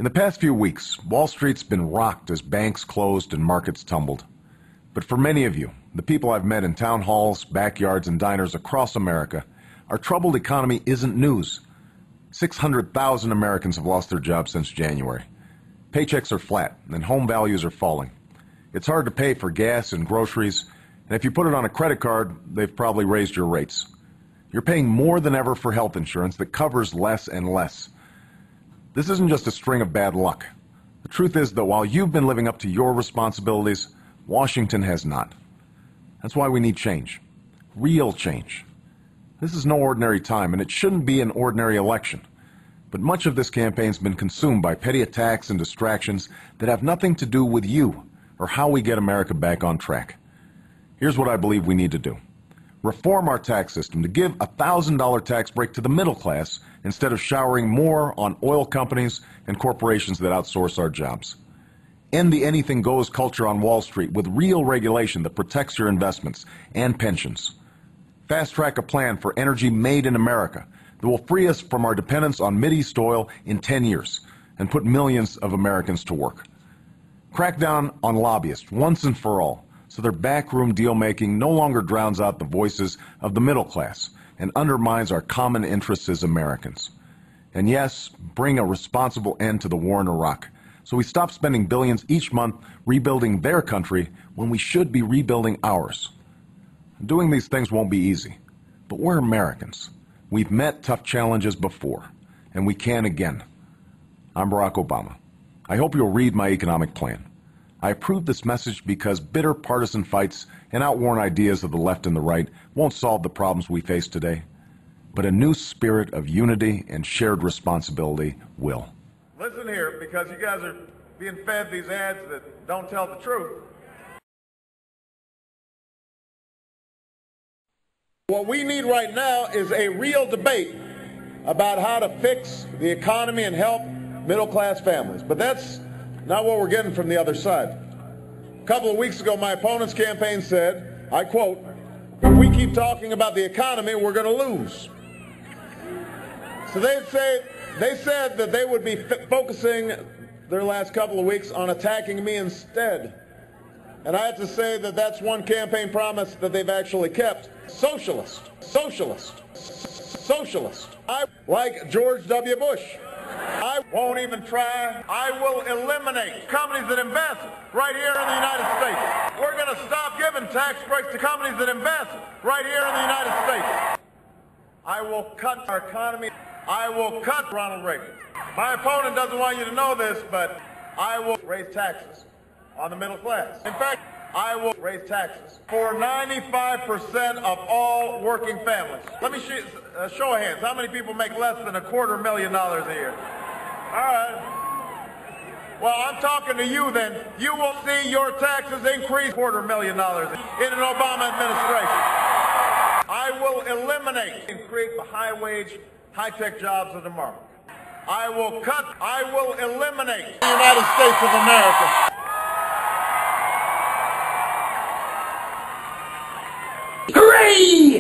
In the past few weeks, Wall Street's been rocked as banks closed and markets tumbled. But for many of you, the people I've met in town halls, backyards, and diners across America, our troubled economy isn't news. 600,000 Americans have lost their jobs since January. Paychecks are flat, and home values are falling. It's hard to pay for gas and groceries, and if you put it on a credit card, they've probably raised your rates. You're paying more than ever for health insurance that covers less and less. This isn't just a string of bad luck. The truth is that while you've been living up to your responsibilities, Washington has not. That's why we need change. Real change. This is no ordinary time, and it shouldn't be an ordinary election. But much of this campaign's been consumed by petty attacks and distractions that have nothing to do with you or how we get America back on track. Here's what I believe we need to do. Reform our tax system to give a $1,000 tax break to the middle class instead of showering more on oil companies and corporations that outsource our jobs. End the anything goes culture on Wall Street with real regulation that protects your investments and pensions. Fast track a plan for energy made in America that will free us from our dependence on Mideast oil in 10 years and put millions of Americans to work. Crack down on lobbyists once and for all, so their backroom deal-making no longer drowns out the voices of the middle class and undermines our common interests as Americans. And yes, bring a responsible end to the war in Iraq, so we stop spending billions each month rebuilding their country when we should be rebuilding ours. Doing these things won't be easy, but we're Americans. We've met tough challenges before, and we can again. I'm Barack Obama. I hope you'll read my economic plan. I approve this message because bitter partisan fights and outworn ideas of the left and the right won't solve the problems we face today, but a new spirit of unity and shared responsibility will. Listen here, because you guys are being fed these ads that don't tell the truth. What we need right now is a real debate about how to fix the economy and help middle-class families. But that's not what we're getting from the other side. A couple of weeks ago, my opponent's campaign said, I quote, "If we keep talking about the economy, we're going to lose." So they said that they would be focusing their last couple of weeks on attacking me instead. And I have to say that that's one campaign promise that they've actually kept. Socialist, socialist, socialist. I like George W. Bush. I won't even try. I will eliminate companies that invest right here in the United States. We're going to stop giving tax breaks to companies that invest right here in the United States. I will cut our economy. I will cut Ronald Reagan. My opponent doesn't want you to know this, but I will raise taxes on the middle class. In fact, I will raise taxes for 95% of all working families. Let me show of hands. How many people make less than $250,000 a year? All right. Well, I'm talking to you then. You will see your taxes increase $250,000 in an Obama administration. I will eliminate and create the high-wage, high-tech jobs of tomorrow. I will eliminate the United States of America. Hooray!